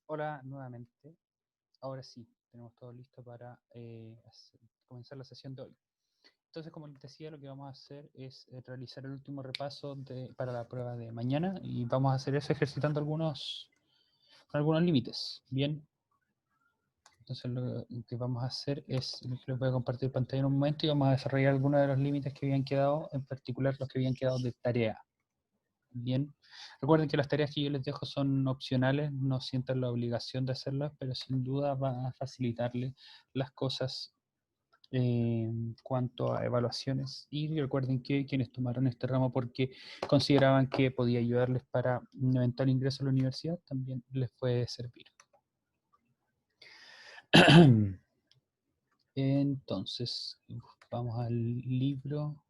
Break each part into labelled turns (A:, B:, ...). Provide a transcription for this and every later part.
A: Hola nuevamente. Ahora sí, tenemos todo listo para comenzar la sesión de hoy. Entonces, como les decía, lo que vamos a hacer es realizar el último repaso para la prueba de mañana y vamos a hacer eso ejercitando algunos límites. Bien, entonces lo que vamos a hacer es, les voy a compartir pantalla en un momento y vamos a desarrollar algunos de los límites que habían quedado, en particular los que habían quedado de tarea. Bien, recuerden que las tareas que yo les dejo son opcionales, no sientan la obligación de hacerlas, pero sin duda va a facilitarles las cosas en cuanto a evaluaciones. Y recuerden que quienes tomaron este ramo porque consideraban que podía ayudarles para un eventual ingreso a la universidad, también les puede servir. Entonces, vamos al libro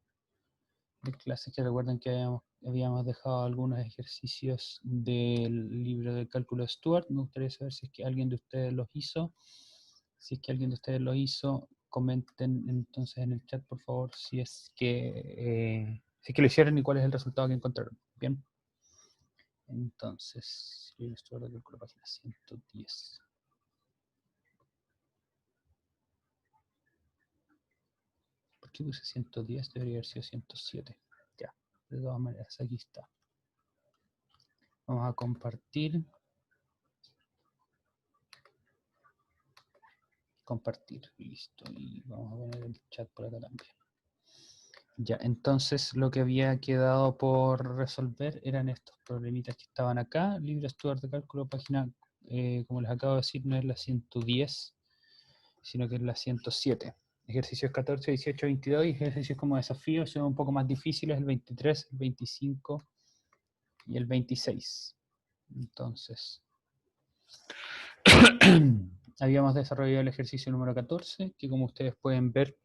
A: de clases, que recuerden que habíamos dejado algunos ejercicios del libro de cálculo de Stuart. Me gustaría saber si es que alguien de ustedes los hizo. Si es que alguien de ustedes los hizo, comenten entonces en el chat, por favor, si es que lo hicieron y cuál es el resultado que encontraron. Bien. Entonces, libro de Stuart de cálculo, página 110. ¿Por qué puse 110? Debería haber sido 107. Ya, de todas maneras, aquí está. Vamos a compartir. Compartir, listo, y vamos a poner el chat por acá también. Ya, entonces lo que había quedado por resolver eran estos problemitas que estaban acá. Libro Stuart de cálculo, página, como les acabo de decir, no es la 110, sino que es la 107. Ejercicios 14, 18, 22 y ejercicios como desafíos son un poco más difíciles, el 23, el 25 y el 26. Entonces, habíamos desarrollado el ejercicio número 14, que como ustedes pueden ver,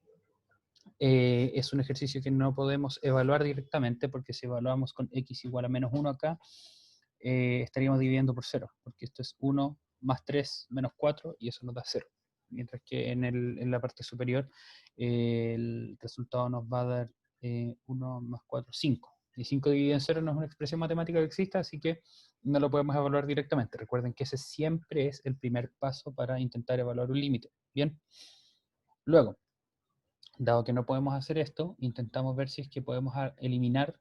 A: es un ejercicio que no podemos evaluar directamente, porque si evaluamos con x igual a menos 1 acá, estaríamos dividiendo por 0, porque esto es 1 más 3 menos 4 y eso nos da 0. Mientras que en la parte superior el resultado nos va a dar 1 más 4, 5. Y 5 dividido en 0 no es una expresión matemática que exista, así que no lo podemos evaluar directamente. Recuerden que ese siempre es el primer paso para intentar evaluar un límite. Bien. Luego, dado que no podemos hacer esto, intentamos ver si es que podemos eliminar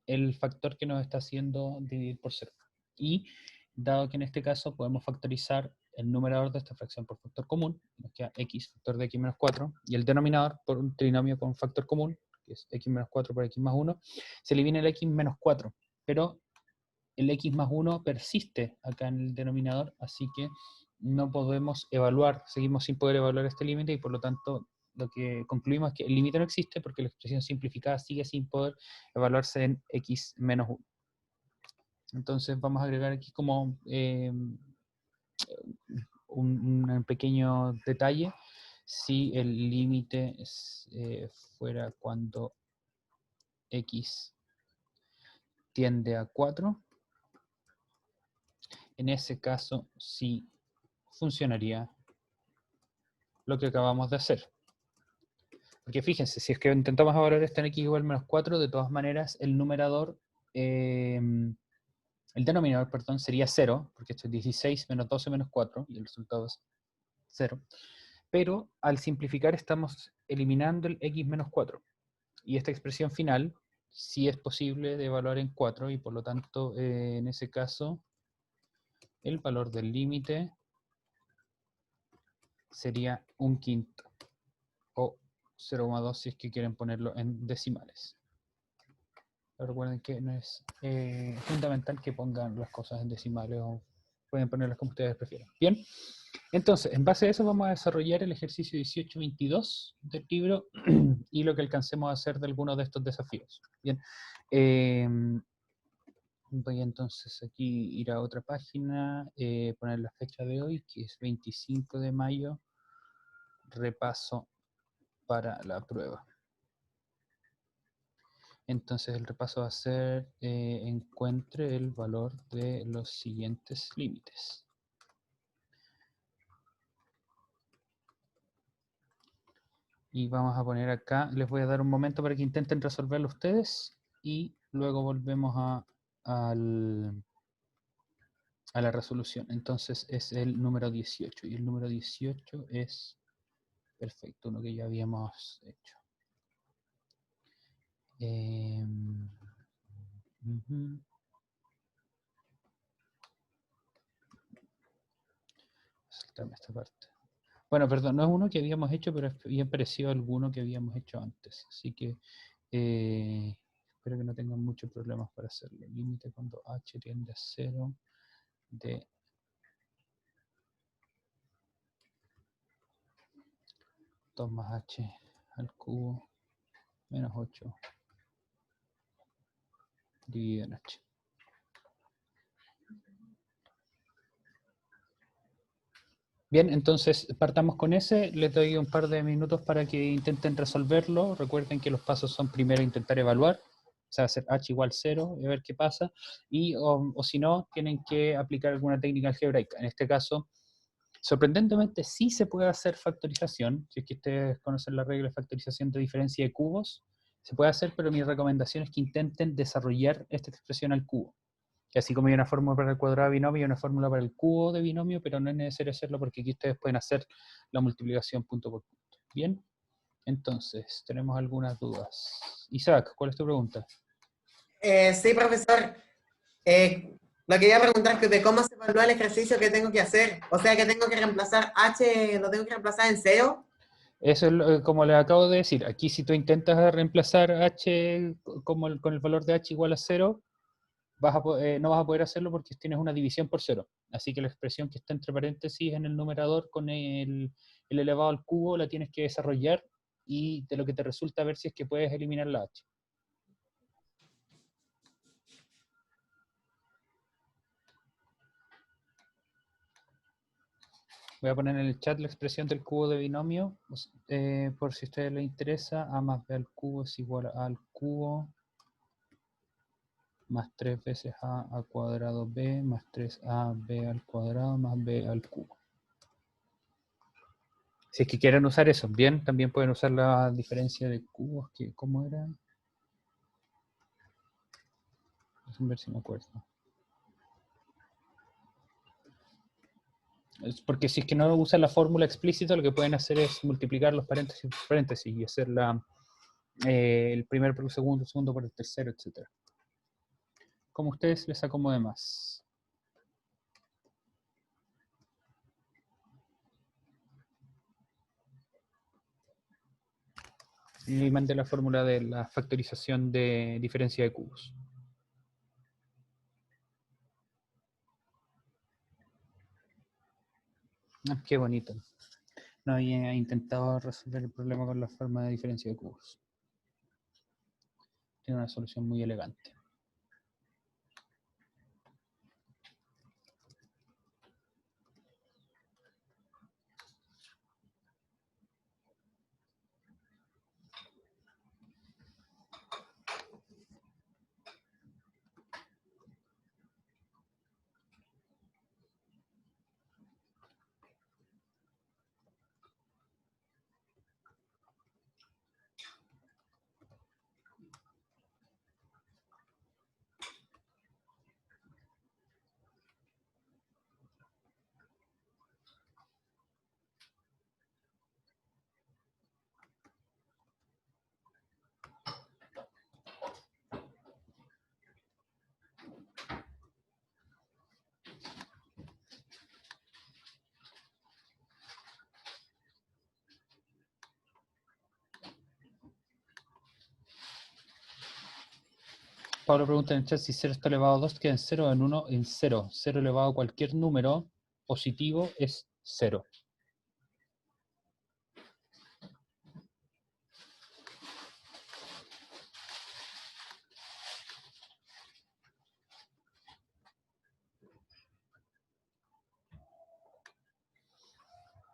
A: el factor que nos está haciendo dividir por 0. Y dado que en este caso podemos factorizar el numerador de esta fracción por factor común, nos queda x factor de x menos 4, y el denominador por un trinomio con factor común, que es x menos 4 por x más 1, se elimina el x menos 4, pero el x más 1 persiste acá en el denominador, así que no podemos evaluar, seguimos sin poder evaluar este límite y por lo tanto lo que concluimos es que el límite no existe porque la expresión simplificada sigue sin poder evaluarse en x menos 1. Entonces vamos a agregar aquí como un pequeño detalle. Si el límite fuera cuando x tiende a 4, en ese caso sí funcionaría lo que acabamos de hacer. Porque fíjense, si es que intentamos evaluar esto en x igual a menos 4, de todas maneras el numerador, el denominador, perdón, sería 0, porque esto es 16 menos 12 menos 4, y el resultado es 0. Pero al simplificar estamos eliminando el x menos 4. Y esta expresión final sí es posible de evaluar en 4, y por lo tanto, en ese caso, el valor del límite sería un quinto, o 0,2 si es que quieren ponerlo en decimales. Pero recuerden que no es fundamental que pongan las cosas en decimales, o pueden ponerlas como ustedes prefieran. Bien, entonces, en base a eso vamos a desarrollar el ejercicio 18-22 del libro y lo que alcancemos a hacer de algunos de estos desafíos. Bien, voy entonces aquí ir a otra página, poner la fecha de hoy, que es 25 de mayo, repaso para la prueba. Entonces el repaso va a ser encuentre el valor de los siguientes límites. Y vamos a poner acá, les voy a dar un momento para que intenten resolverlo ustedes y luego volvemos a la resolución. Entonces es el número 18. Y el número 18 es perfecto, uno que ya habíamos hecho. Saltarme esta parte. Bueno, perdón, no es uno que habíamos hecho, pero es bien parecido a alguno que habíamos hecho antes. Así que espero que no tengan muchos problemas para hacerlo. Límite cuando h tiende a 0 de 2 más h al cubo menos 8 dividido en h. Bien, entonces partamos con ese. Les doy un par de minutos para que intenten resolverlo. Recuerden que los pasos son primero intentar evaluar, o sea, hacer h igual 0 y ver qué pasa. Y, o si no, tienen que aplicar alguna técnica algebraica. En este caso, sorprendentemente sí se puede hacer factorización. Si es que ustedes conocen la regla de factorización de diferencia de cubos, se puede hacer, pero mi recomendación es que intenten desarrollar esta expresión al cubo. Que así como hay una fórmula para el cuadrado de binomio, hay una fórmula para el cubo de binomio, pero no es necesario hacerlo porque aquí ustedes pueden hacer la multiplicación punto por punto. Bien, entonces, tenemos algunas dudas. Isaac, ¿cuál es tu pregunta?
B: Sí, profesor. Lo quería preguntar de cómo se evalúa el ejercicio que tengo que hacer. O sea, que tengo que reemplazar h, lo tengo que reemplazar en cero.
A: Eso es como les acabo de decir. Aquí si tú intentas reemplazar h con el valor de h igual a 0, no vas a poder hacerlo porque tienes una división por 0. Así que la expresión que está entre paréntesis en el numerador con el elevado al cubo la tienes que desarrollar y de lo que te resulta ver si es que puedes eliminar la h. Voy a poner en el chat la expresión del cubo de binomio, por si a ustedes les interesa. A más b al cubo es igual a al cubo más 3 veces a cuadrado b más 3ab al cuadrado más b al cubo. Si es que quieren usar eso, bien, también pueden usar la diferencia de cubos, que ¿cómo era? Déjenme ver si me acuerdo. Porque si es que no usan la fórmula explícita, lo que pueden hacer es multiplicar los paréntesis por paréntesis y hacer el primero por el segundo por el tercero, etc. Como a ustedes les acomode más. Y mandé la fórmula de la factorización de diferencia de cubos. Ah, qué bonito. No había intentado resolver el problema con la forma de diferencia de cubos. Tiene una solución muy elegante. Pablo pregunta en el chat si 0 está elevado a 2 queda en 0, en 1 en 0. 0 elevado a cualquier número positivo es 0.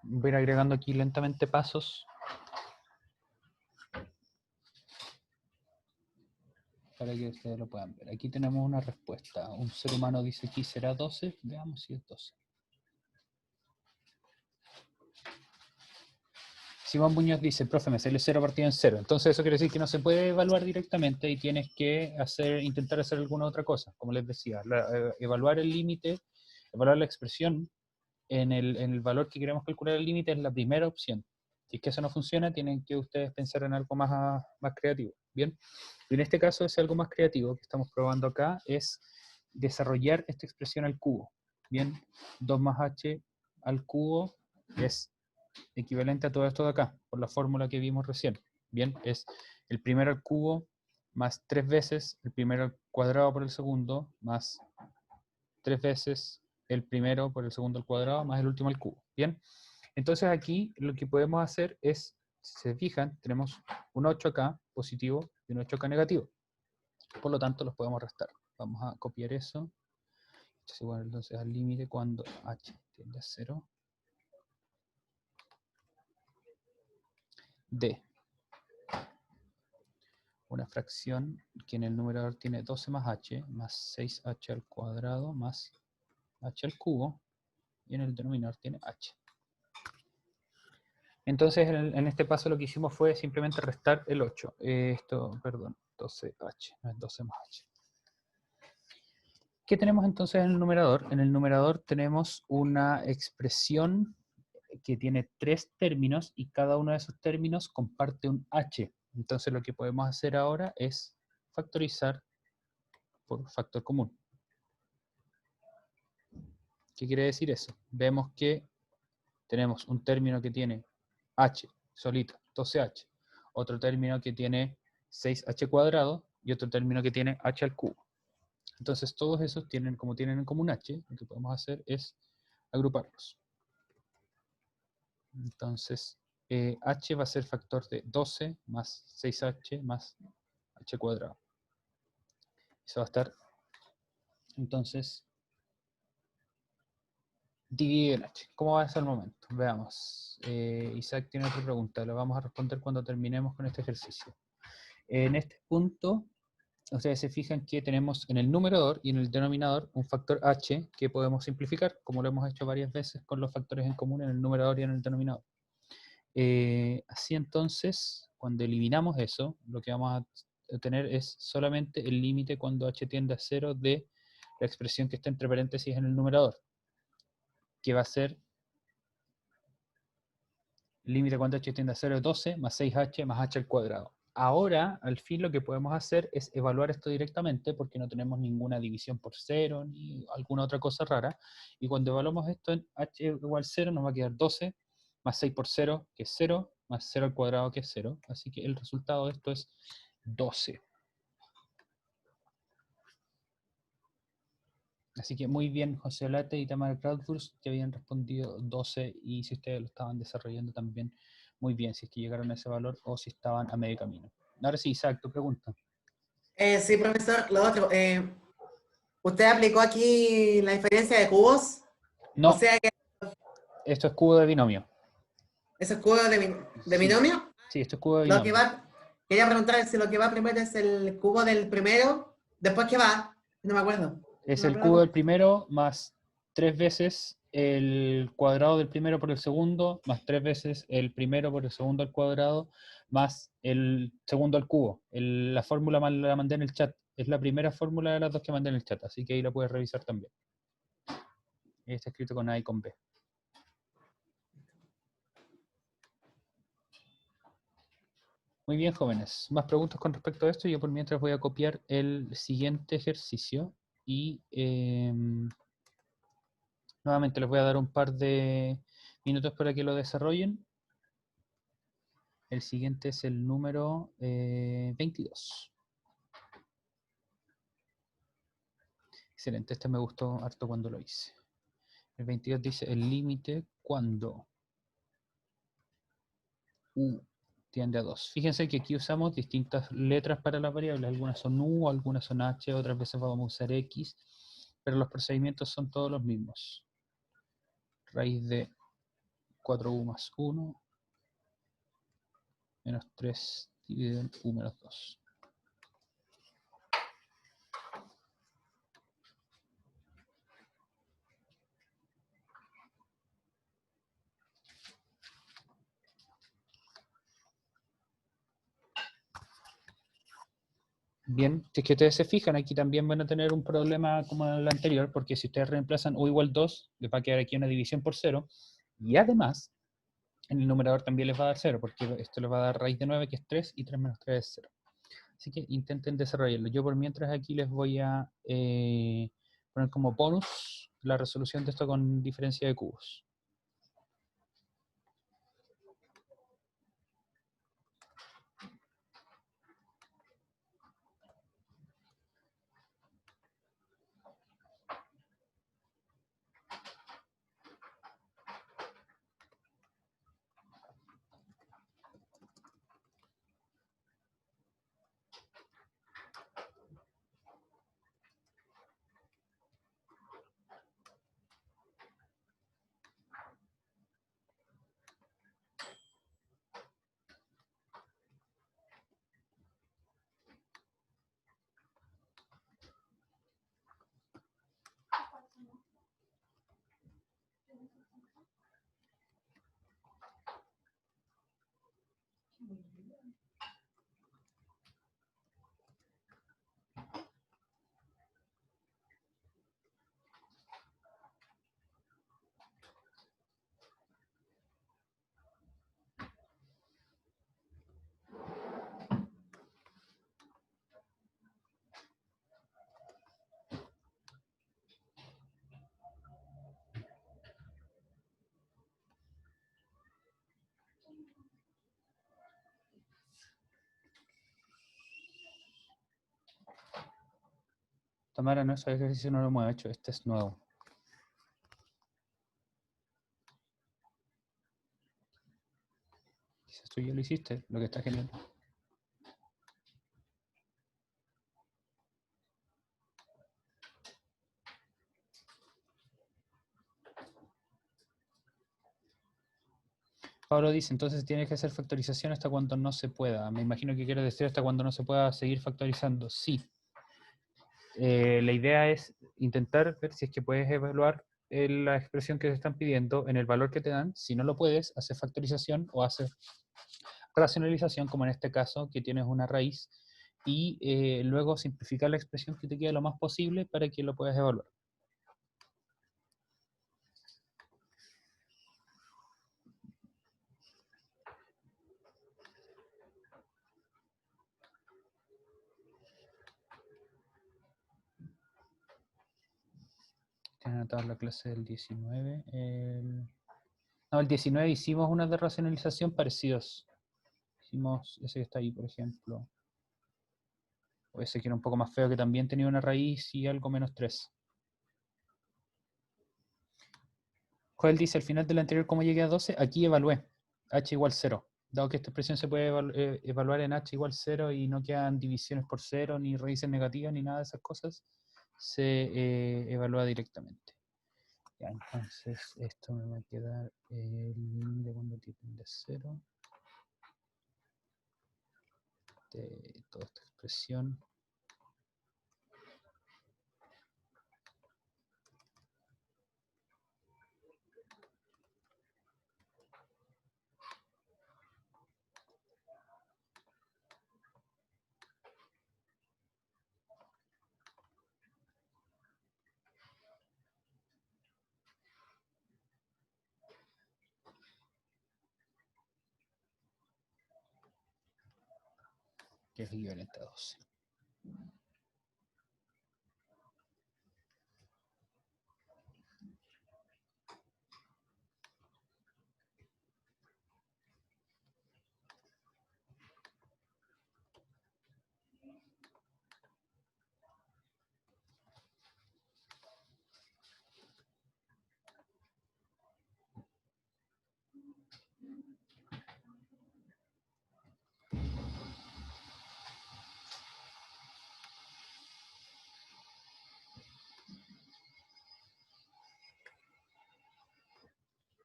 A: Voy a ir agregando aquí lentamente pasos para que ustedes lo puedan ver. Aquí tenemos una respuesta. Un ser humano dice aquí será 12. Veamos si es 12. Simón Muñoz dice, profe, me sale 0 partido en 0. Entonces eso quiere decir que no se puede evaluar directamente y tienes que intentar hacer alguna otra cosa. Como les decía, evaluar el límite Evaluar la expresión en el valor que queremos calcular el límite es la primera opción. Si es que eso no funciona, tienen que ustedes pensar en algo más creativo. Bien, y en este caso es algo más creativo que estamos probando acá, es desarrollar esta expresión al cubo. Bien, 2 más h al cubo es equivalente a todo esto de acá, por la fórmula que vimos recién. Bien, es el primero al cubo más 3 veces el primero al cuadrado por el segundo, más 3 veces el primero por el segundo al cuadrado, más el último al cubo. Bien, entonces aquí lo que podemos hacer es, si se fijan, tenemos un 8 acá positivo y un 8 acá negativo. Por lo tanto, los podemos restar. Vamos a copiar eso. Esto es igual entonces al límite cuando h tiende a 0 de una fracción que en el numerador tiene 12 más h, más 6h al cuadrado, más h al cubo, y en el denominador tiene h. Entonces, en este paso lo que hicimos fue simplemente restar el 8. Perdón, 12h, no es 12 más h. ¿Qué tenemos entonces en el numerador? En el numerador tenemos una expresión que tiene 3 términos y cada uno de esos términos comparte un h. Entonces lo que podemos hacer ahora es factorizar por factor común. ¿Qué quiere decir eso? Vemos que tenemos un término que tiene h solito, 12h, otro término que tiene 6h cuadrado y otro término que tiene h al cubo. Entonces todos esos tienen, como tienen en común h, lo que podemos hacer es agruparlos. Entonces h va a ser factor de 12 más 6h más h cuadrado. Eso va a estar, entonces, dividido en h. ¿Cómo va a ser el momento? Veamos. Isaac tiene otra pregunta, la vamos a responder cuando terminemos con este ejercicio. En este punto, ustedes se fijan que tenemos en el numerador y en el denominador un factor h que podemos simplificar, como lo hemos hecho varias veces con los factores en común en el numerador y en el denominador. Así entonces, cuando eliminamos eso, lo que vamos a tener es solamente el límite cuando h tiende a 0 de la expresión que está entre paréntesis en el numerador, que va a ser el límite cuando h tiende a 0 es 12 más 6h más h al cuadrado. Ahora, al fin, lo que podemos hacer es evaluar esto directamente porque no tenemos ninguna división por 0 ni alguna otra cosa rara. Y cuando evaluamos esto en h igual 0 nos va a quedar 12 más 6 por 0, que es 0, más 0 al cuadrado, que es 0. Así que el resultado de esto es 12. Así que muy bien, José Olate y Tamara Krautfurs, que habían respondido 12, y si ustedes lo estaban desarrollando también muy bien, si es que llegaron a ese valor o si estaban a medio camino. Ahora sí, Isaac, tu pregunta.
B: Sí, profesor, lo otro. ¿Usted aplicó aquí la diferencia de cubos? O
A: No,
B: sea que
A: esto es cubo de binomio.
B: esos cubos de
A: Sí,
B: binomio.
A: sí, esto es cubo de
B: Lo que
A: binomio.
B: va, quería preguntar si lo que va primero es el cubo del primero, después qué va, no me acuerdo.
A: Es
B: No me
A: el
B: acuerdo
A: cubo
B: cómo.
A: del primero más 3 veces el cuadrado del primero por el segundo, más 3 veces el primero por el segundo al cuadrado, más el segundo al cubo. La fórmula la mandé en el chat. Es la primera fórmula de las dos que mandé en el chat, así que ahí la puedes revisar también. Está escrito con A y con B. Muy bien, jóvenes. ¿Más preguntas con respecto a esto? Yo por mientras voy a copiar el siguiente ejercicio y nuevamente les voy a dar un par de minutos para que lo desarrollen. El siguiente es el número 22. Excelente, este me gustó harto cuando lo hice. El 22 dice el límite cuando u tiende a 2. Fíjense que aquí usamos distintas letras para las variables. Algunas son u, algunas son h, otras veces vamos a usar x, pero los procedimientos son todos los mismos. Raíz de 4u más 1 menos 3 dividido en u menos 2. Bien, si es que ustedes se fijan, aquí también van a tener un problema como el anterior, porque si ustedes reemplazan u igual 2, les va a quedar aquí una división por 0, y además, en el numerador también les va a dar 0, porque esto les va a dar raíz de 9, que es 3, y 3 menos 3 es 0. Así que intenten desarrollarlo. Yo por mientras aquí les voy a poner como bonus la resolución de esto con diferencia de cubos. Tamara, no, ese ejercicio no lo hemos hecho, este es nuevo. Quizás tú ya lo hiciste, lo que está genial. Pablo dice, entonces tiene que hacer factorización hasta cuando no se pueda. Me imagino que quiere decir hasta cuando no se pueda seguir factorizando. Sí. La idea es intentar ver si es que puedes evaluar la expresión que te están pidiendo en el valor que te dan. Si no lo puedes, hacer factorización o hacer racionalización, como en este caso, que tienes una raíz, y luego simplificar la expresión que te quede lo más posible para que lo puedas evaluar. Tienes anotada la clase del 19. No, el 19 hicimos una de racionalización parecidos. Hicimos ese que está ahí, por ejemplo. O ese que era un poco más feo, que también tenía una raíz y algo menos 3. Joel dice, al final del anterior, ¿cómo llegué a 12? Aquí evalué. H igual 0. Dado que esta expresión se puede evaluar en H igual 0 y no quedan divisiones por 0, ni raíces negativas, ni nada de esas cosas, se evalúa directamente. Ya, entonces esto me va a quedar el de cuando tiende 0. De toda esta expresión. Que es equivalente a 12.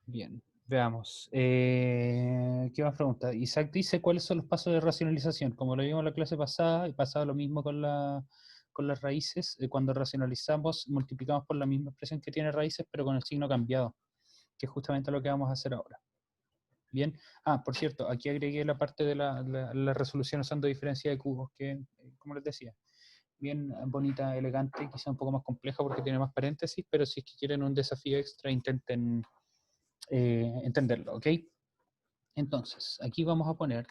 A: Bien, veamos. ¿Qué más pregunta? Isaac dice, ¿cuáles son los pasos de racionalización? Como lo vimos en la clase pasada, y pasaba lo mismo con las raíces. Cuando racionalizamos, multiplicamos por la misma expresión que tiene raíces, pero con el signo cambiado, que es justamente lo que vamos a hacer ahora. Bien. Ah, por cierto, aquí agregué la parte de la resolución usando diferencia de cubos, que, como les decía, bien bonita, elegante, quizá un poco más compleja porque tiene más paréntesis, pero si es que quieren un desafío extra, intenten entenderlo, ¿ok? Entonces, aquí vamos a poner,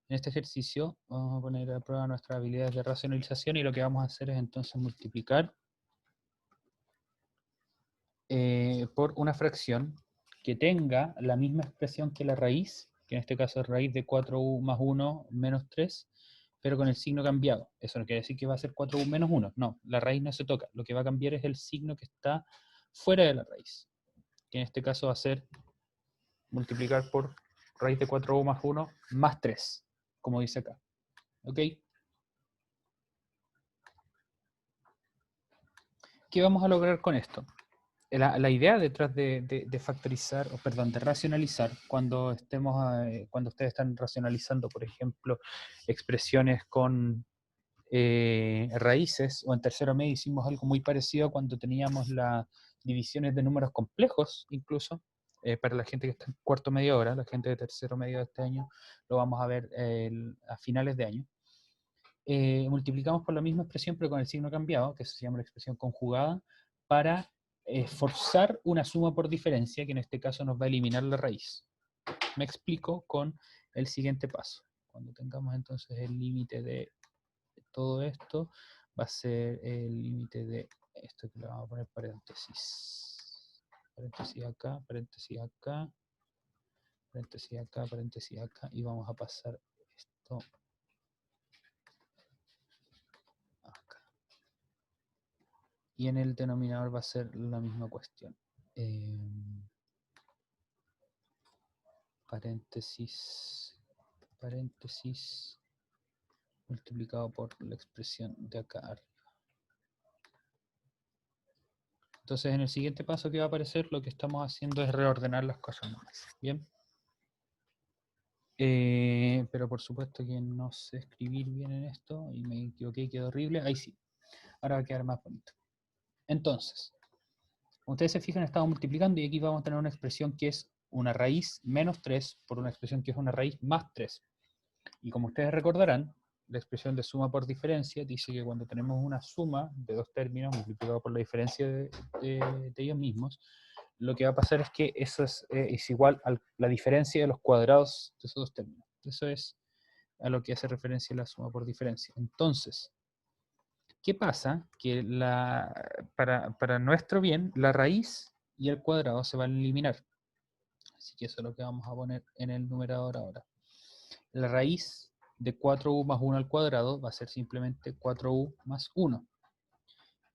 A: en este ejercicio, vamos a poner a prueba nuestras habilidades de racionalización y lo que vamos a hacer es entonces multiplicar por una fracción que tenga la misma expresión que la raíz, que en este caso es raíz de 4u más 1 menos 3, pero con el signo cambiado. Eso no quiere decir que va a ser 4u menos 1, no, la raíz no se toca, lo que va a cambiar es el signo que está fuera de la raíz, que en este caso va a ser multiplicar por raíz de 4u más 1 más 3, como dice acá. ¿Ok? ¿Qué vamos a lograr con esto? La idea detrás de factorizar, o perdón, de racionalizar, cuando cuando ustedes están racionalizando, por ejemplo, expresiones con raíces, o en tercero medio hicimos algo muy parecido cuando teníamos las divisiones de números complejos, incluso, para la gente que está en cuarto medio ahora, la gente de tercero medio de este año, lo vamos a ver a finales de año. Multiplicamos por la misma expresión, pero con el signo cambiado, que se llama la expresión conjugada, para forzar una suma por diferencia, que en este caso nos va a eliminar la raíz. Me explico con el siguiente paso. Cuando tengamos entonces el límite de todo esto, va a ser el límite de esto, que le vamos a poner paréntesis. Paréntesis acá, paréntesis acá, paréntesis acá, paréntesis acá, y vamos a pasar esto acá. Y en el denominador va a ser la misma cuestión. Paréntesis, paréntesis, multiplicado por la expresión de acá arriba. Entonces, en el siguiente paso que va a aparecer, lo que estamos haciendo es reordenar las cosas más. Bien. Pero por supuesto que no sé escribir bien en esto y me equivoqué, quedó horrible. Ahí sí. Ahora va a quedar más bonito. Entonces, como ustedes se fijan, estamos multiplicando y aquí vamos a tener una expresión que es una raíz menos 3 por una expresión que es una raíz más 3. Y como ustedes recordarán, la expresión de suma por diferencia dice que cuando tenemos una suma de dos términos multiplicado por la diferencia de ellos mismos, lo que va a pasar es que eso es igual a la diferencia de los cuadrados de esos dos términos. Eso es a lo que hace referencia la suma por diferencia. Entonces, ¿qué pasa? Que para nuestro bien, la raíz y el cuadrado se van a eliminar. Así que eso es lo que vamos a poner en el numerador ahora. La raíz de 4u más 1 al cuadrado va a ser simplemente 4u más 1.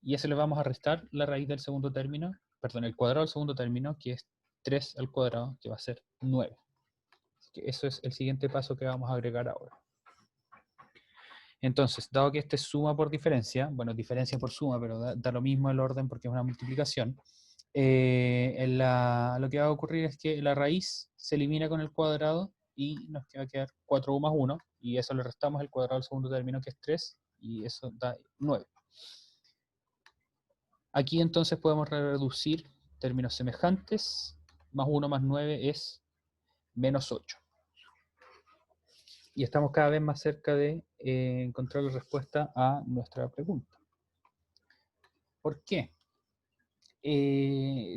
A: Y eso le vamos a restar la raíz del segundo término, perdón, el cuadrado del segundo término, que es 3 al cuadrado, que va a ser 9. Así que eso es el siguiente paso que vamos a agregar ahora. Entonces, dado que este es suma por diferencia, bueno, diferencia por suma, pero da lo mismo el orden porque es una multiplicación, lo que va a ocurrir es que la raíz se elimina con el cuadrado y nos va a quedar 4u más 1, y eso le restamos el cuadrado al segundo término, que es 3, y eso da 9. Aquí entonces podemos reducir términos semejantes, más 1 más 9 es menos 8. Y estamos cada vez más cerca de encontrar la respuesta a nuestra pregunta. ¿Por qué?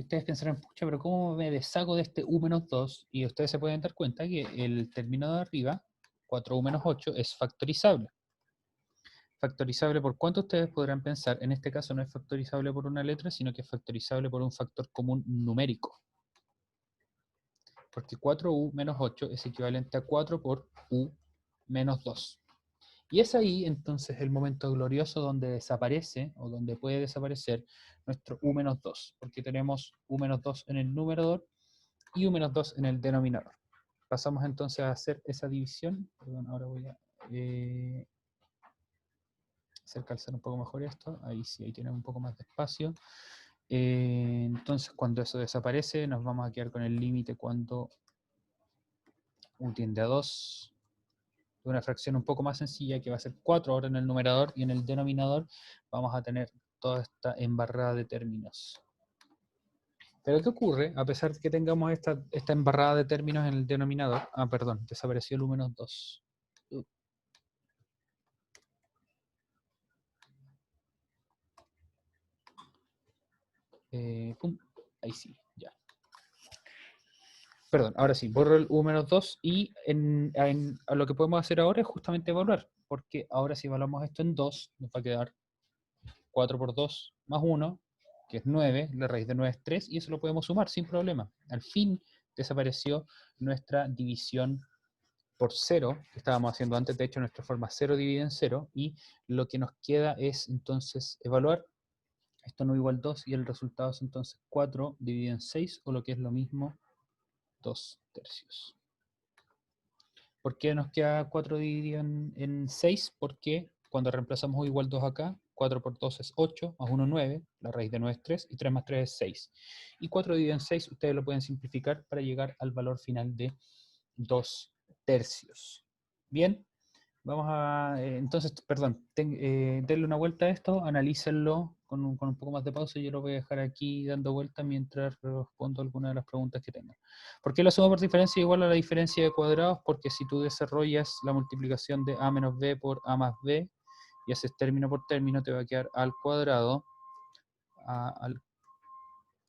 A: Ustedes pensarán, pucha, pero ¿cómo me deshago de este u menos 2? Y ustedes se pueden dar cuenta que el término de arriba, 4u menos 8, es factorizable. ¿Factorizable por cuánto? Ustedes podrán pensar. En este caso no es factorizable por una letra, sino que es factorizable por un factor común numérico. Porque 4u menos 8 es equivalente a 4 por u menos 2. Y es ahí entonces el momento glorioso donde desaparece, o donde puede desaparecer, nuestro u menos 2, porque tenemos u menos 2 en el numerador y u menos 2 en el denominador. Pasamos entonces a hacer esa división. Perdón, ahora voy a hacer calzar un poco mejor esto. Ahí sí, ahí tienen un poco más de espacio. Entonces, cuando eso desaparece, nos vamos a quedar con el límite cuando u tiende a 2, de una fracción un poco más sencilla, que va a ser 4 ahora en el numerador, y en el denominador vamos a tener toda esta embarrada de términos. Pero ¿qué ocurre? A pesar de que tengamos esta embarrada de términos en el denominador. Ah, perdón, desapareció el menos 2. Pum, ahí sí, ya. Perdón, ahora sí, borro el U-2 y lo que podemos hacer ahora es justamente evaluar, porque ahora si evaluamos esto en 2, nos va a quedar 4 por 2 más 1, que es 9, la raíz de 9 es 3, y eso lo podemos sumar sin problema. Al fin desapareció nuestra división por 0, que estábamos haciendo antes, de hecho nuestra forma 0 divide en 0, y lo que nos queda es entonces evaluar. Esto no igual 2 y el resultado es entonces 4 dividido en 6, o lo que es lo mismo, 2 tercios. ¿Por qué nos queda 4 dividido en 6? Porque cuando reemplazamos u igual 2 acá, 4 por 2 es 8, más 1 9, la raíz de 9 es 3, y 3 más 3 es 6. Y 4 dividido en 6 ustedes lo pueden simplificar para llegar al valor final de 2 tercios. Bien, vamos a, entonces, perdón, denle una vuelta a esto, analícenlo con un poco más de pausa. Yo lo voy a dejar aquí dando vuelta mientras respondo algunas de las preguntas que tengan. ¿Por qué la suma por diferencia es igual a la diferencia de cuadrados? Porque si tú desarrollas la multiplicación de a menos b por a más b y haces término por término, te va a quedar a al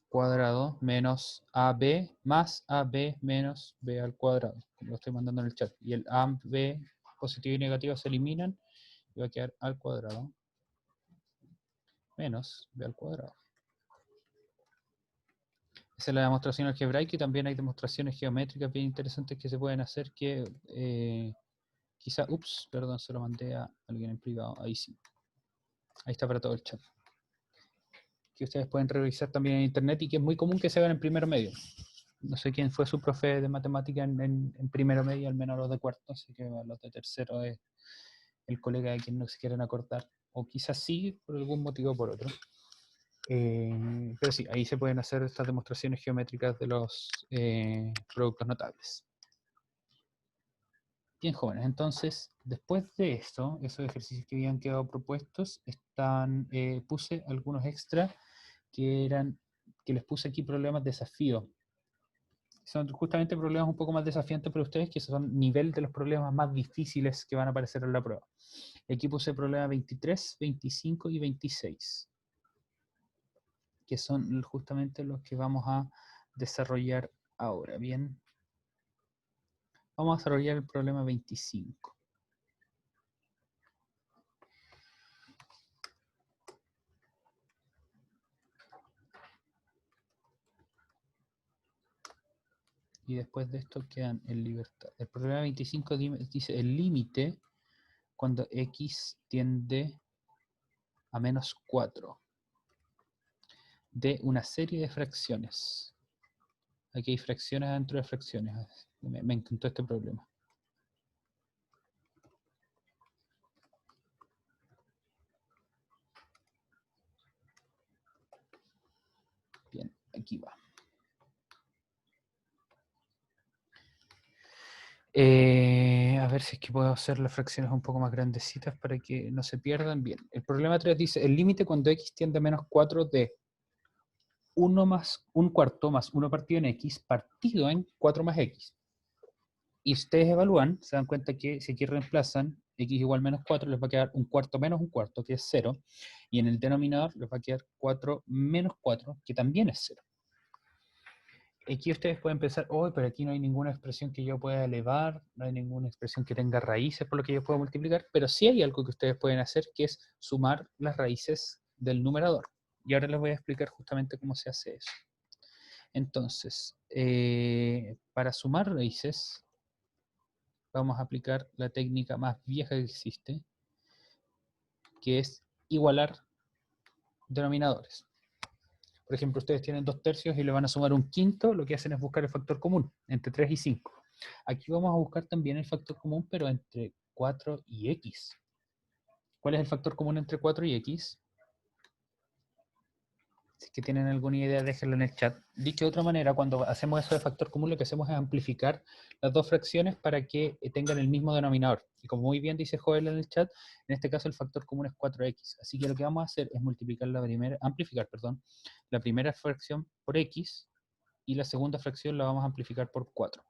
A: cuadrado menos ab más ab menos b al cuadrado, como lo estoy mandando en el chat. Y el a, b positivo y negativo se eliminan y va a quedar al cuadrado menos b al cuadrado. Esa es la demostración algebraica, y también hay demostraciones geométricas bien interesantes que se pueden hacer que quizá, ups, perdón, se lo mandé a alguien en privado, ahí sí. Ahí está para todo el chat. Que ustedes pueden revisar también en internet y que es muy común que se hagan en primero medio. No sé quién fue su profe de matemática en primero medio, al menos los de cuarto, así que los de tercero es el colega de quien no se quieren acordar, o quizás sí, por algún motivo o por otro. Pero sí, ahí se pueden hacer estas demostraciones geométricas de los productos notables. Bien, jóvenes, entonces, después de esto, esos ejercicios que habían quedado propuestos, puse algunos extra que les puse aquí problemas desafío. Son justamente problemas un poco más desafiantes para ustedes, que son nivel de los problemas más difíciles que van a aparecer en la prueba. Aquí puse problemas 23, 25 y 26, que son justamente los que vamos a desarrollar ahora. Bien, vamos a desarrollar el problema 25. Y después de esto quedan en libertad. El problema 25 dice el límite cuando x tiende a menos 4 de una serie de fracciones. Aquí hay fracciones dentro de fracciones. Me encantó este problema. Bien, aquí va. A ver si es que puedo hacer las fracciones un poco más grandecitas para que no se pierdan. Bien, el problema 3 dice, el límite cuando x tiende a menos 4 de 1 más 1 cuarto más 1 partido en x partido en 4 más x. Y ustedes evalúan, se dan cuenta que si aquí reemplazan x igual menos 4, les va a quedar un cuarto menos un cuarto, que es 0. Y en el denominador les va a quedar 4 menos 4, que también es 0. Aquí ustedes pueden pensar, oh, pero aquí no hay ninguna expresión que yo pueda elevar, no hay ninguna expresión que tenga raíces por lo que yo puedo multiplicar, pero sí hay algo que ustedes pueden hacer, que es sumar las raíces del numerador. Y ahora les voy a explicar justamente cómo se hace eso. Entonces, para sumar raíces, vamos a aplicar la técnica más vieja que existe, que es igualar denominadores. Por ejemplo, ustedes tienen 2 tercios y le van a sumar un quinto, lo que hacen es buscar el factor común, entre 3 y 5. Aquí vamos a buscar también el factor común, pero entre 4 y x. ¿Cuál es el factor común entre 4 y x? que tienen alguna idea, déjenlo en el chat. Dicho de otra manera, cuando hacemos eso de factor común, lo que hacemos es amplificar las dos fracciones para que tengan el mismo denominador. Y como muy bien dice Joel en el chat, en este caso el factor común es 4x. Así que lo que vamos a hacer es multiplicar amplificar, la primera fracción por x y la segunda fracción la vamos a amplificar por 4.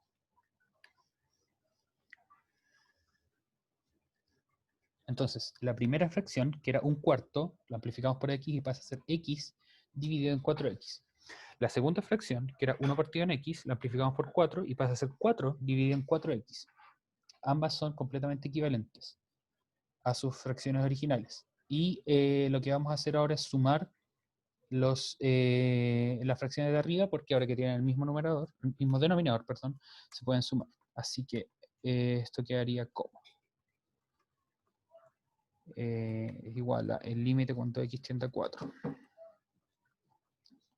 A: Entonces, la primera fracción, que era un cuarto, la amplificamos por x y pasa a ser x dividido en 4x. La segunda fracción, que era 1 partido en x, la amplificamos por 4 y pasa a ser 4 dividido en 4x. Ambas son completamente equivalentes a sus fracciones originales. Y lo que vamos a hacer ahora es sumar las fracciones de arriba, porque ahora que tienen el mismo denominador, se pueden sumar. Así que esto quedaría como es igual a el límite cuando x tiende a 4.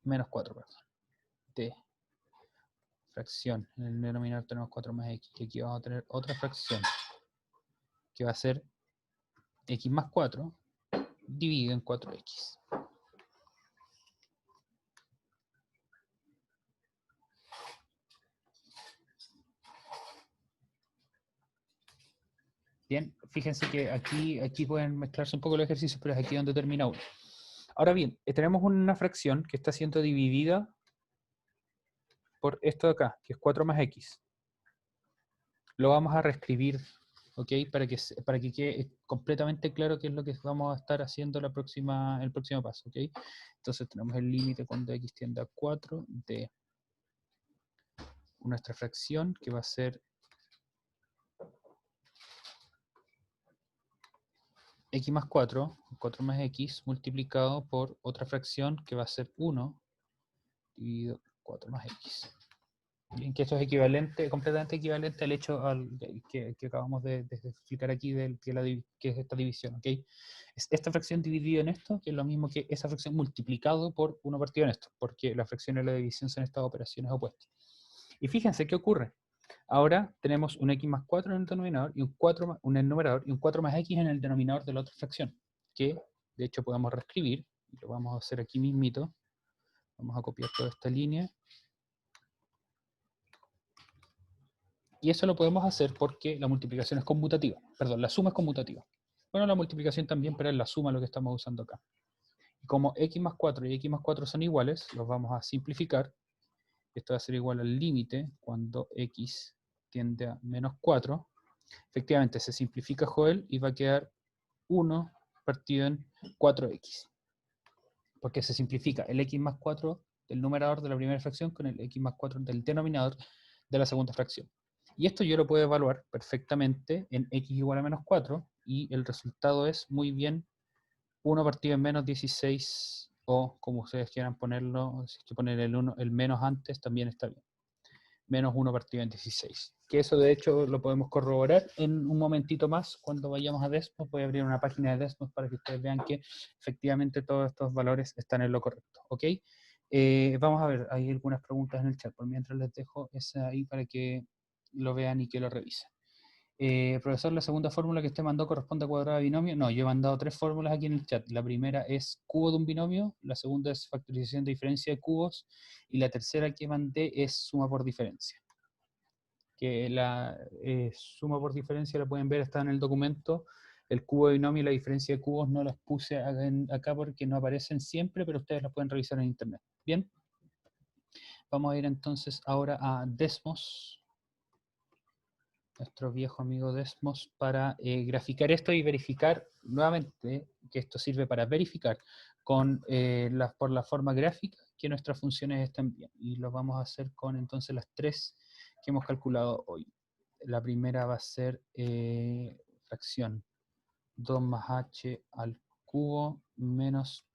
A: Menos 4, perdón. De fracción. En el denominador tenemos 4 más x. Y aquí vamos a tener otra fracción, que va a ser x más 4 dividido en 4x. Bien, fíjense que aquí pueden mezclarse un poco los ejercicios, pero es aquí donde termina uno. Ahora bien, tenemos una fracción que está siendo dividida por esto de acá, que es 4 más x. Lo vamos a reescribir, ¿ok? Para que quede completamente claro qué es lo que vamos a estar haciendo el próximo paso, ¿ok? Entonces tenemos el límite cuando x tiende a 4 de nuestra fracción, que va a ser x más 4, 4 más x, multiplicado por otra fracción, que va a ser 1 dividido 4 más x. Bien, que esto es equivalente, completamente equivalente al hecho que acabamos de explicar aquí, que es esta división, ¿ok? Es esta fracción dividida en esto, que es lo mismo que esa fracción multiplicado por 1 partido en esto, porque la fracción y la división son estas operaciones opuestas. Y fíjense qué ocurre. Ahora tenemos un x más 4 en el denominador y en el numerador y un 4 más x en el denominador de la otra fracción, que de hecho podemos reescribir, y lo vamos a hacer aquí mismito. Vamos a copiar toda esta línea. Y eso lo podemos hacer porque la multiplicación es conmutativa. Perdón, la suma es conmutativa. Bueno, la multiplicación también, pero es la suma lo que estamos usando acá. Y como x más 4 y x más 4 son iguales, los vamos a simplificar. Esto va a ser igual al límite cuando x tiende a menos 4. Efectivamente, se simplifica, Joel, y va a quedar 1 partido en 4x. Porque se simplifica el x más 4 del numerador de la primera fracción con el x más 4 del denominador de la segunda fracción. Y esto yo lo puedo evaluar perfectamente en x igual a menos 4, y el resultado es muy bien 1 partido en menos 16, o como ustedes quieran ponerlo, si hay que poner el menos antes, también está bien. Menos 1 partido en 16. Que eso de hecho lo podemos corroborar en un momentito más cuando vayamos a Desmos. Voy a abrir una página de Desmos para que ustedes vean que efectivamente todos estos valores están en lo correcto. ¿Ok? Vamos a ver, hay algunas preguntas en el chat. Por mientras les dejo esa ahí para que lo vean y que lo revisen. Profesor, la segunda fórmula que usted mandó corresponde a cuadrado de binomio. No, yo he mandado 3 fórmulas aquí en el chat. La primera es cubo de un binomio, la segunda es factorización de diferencia de cubos, y la tercera que mandé es suma por diferencia. Que la suma por diferencia la pueden ver, está en el documento. El cubo de binomio y la diferencia de cubos no las puse acá porque no aparecen siempre, pero ustedes las pueden revisar en internet. Bien, vamos a ir entonces ahora a Desmos, nuestro viejo amigo Desmos, para graficar esto y verificar nuevamente que esto sirve para verificar por la forma gráfica que nuestras funciones estén bien. Y lo vamos a hacer con entonces las 3 que hemos calculado hoy. La primera va a ser fracción 2 más h al cubo menos,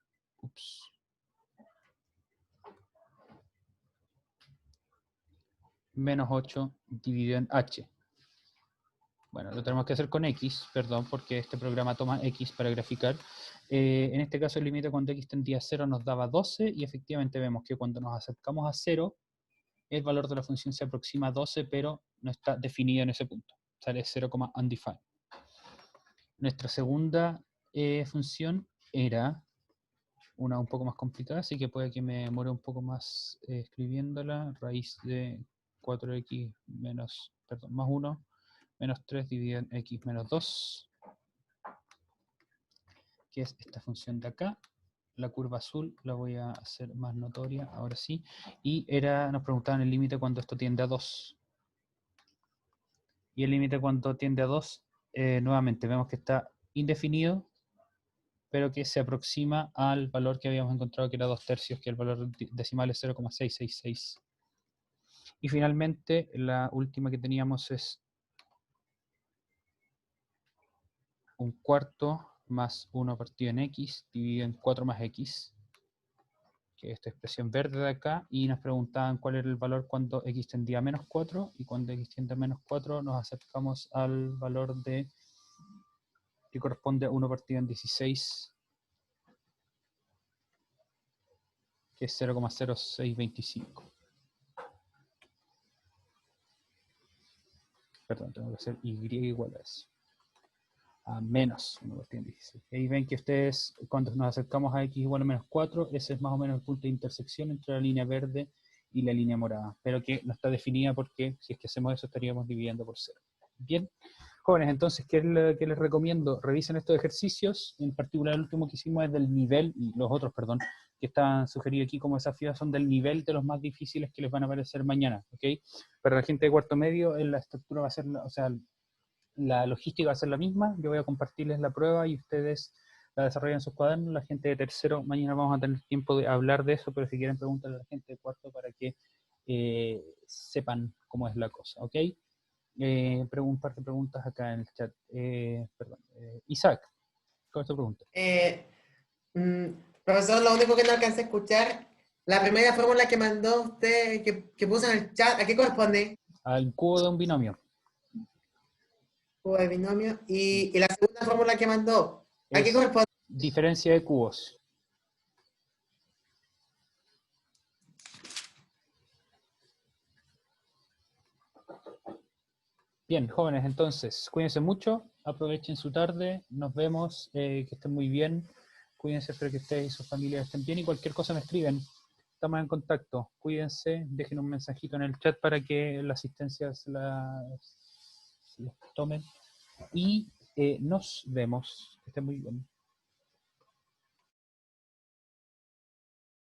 A: menos 8 dividido en h. Bueno, lo tenemos que hacer con x, perdón, porque este programa toma x para graficar. En este caso el límite cuando x tendía a 0 nos daba 12, y efectivamente vemos que cuando nos acercamos a 0, el valor de la función se aproxima a 12, pero no está definido en ese punto. Sale 0, undefined. Nuestra segunda función era una un poco más complicada, así que puede que me demore un poco más escribiéndola. Raíz de 4x menos, perdón, más 1 menos 3 dividido en x menos 2, que es esta función de acá. La curva azul la voy a hacer más notoria, ahora sí. Y nos preguntaban el límite cuando esto tiende a 2. Y el límite cuando tiende a 2, nuevamente vemos que está indefinido, pero que se aproxima al valor que habíamos encontrado, que era 2/3, que el valor decimal es 0,666. Y finalmente, la última que teníamos es 1/4 más 1 partido en x, dividido en 4 más x, que es esta expresión verde de acá, y nos preguntaban cuál era el valor cuando x tendía a menos 4, y cuando x tiende a menos 4 nos acercamos al valor que corresponde a 1 partido en 16, que es 0,0625. Perdón, tengo que hacer y igual a eso. A menos 1 partido en 16. Y ahí ven que ustedes, cuando nos acercamos a x igual a menos 4, ese es más o menos el punto de intersección entre la línea verde y la línea morada, pero que no está definida porque si es que hacemos eso estaríamos dividiendo por 0. Bien, jóvenes, entonces, ¿qué les recomiendo? Revisen estos ejercicios, en particular el último que hicimos es del nivel, y los otros, perdón, que están sugeridos aquí como desafíos son del nivel de los más difíciles que les van a aparecer mañana, ¿ok? Para la gente de cuarto medio, la estructura va a ser, o sea, la logística va a ser la misma. Yo voy a compartirles la prueba y ustedes la desarrollan en sus cuadernos. La gente de tercero, mañana vamos a tener tiempo de hablar de eso, pero si quieren preguntarle a la gente de cuarto para que sepan cómo es la cosa, ¿ok? Un par de preguntas acá en el chat. Perdón. Isaac, ¿cuál es tu pregunta?
B: Profesor, lo único que no alcancé a escuchar, la primera fórmula que mandó usted, que puso en el chat, ¿a qué corresponde?
A: Al cubo de un binomio.
B: Cubo de binomio. Y la segunda fórmula que mandó, ¿a qué corresponde?
A: Diferencia de cubos. Bien, jóvenes, entonces, cuídense mucho, aprovechen su tarde, nos vemos, que estén muy bien, cuídense, espero que ustedes y sus familias estén bien y cualquier cosa me escriben, estamos en contacto, cuídense, dejen un mensajito en el chat para que la asistencia se las tomen y nos vemos, que estén muy bien.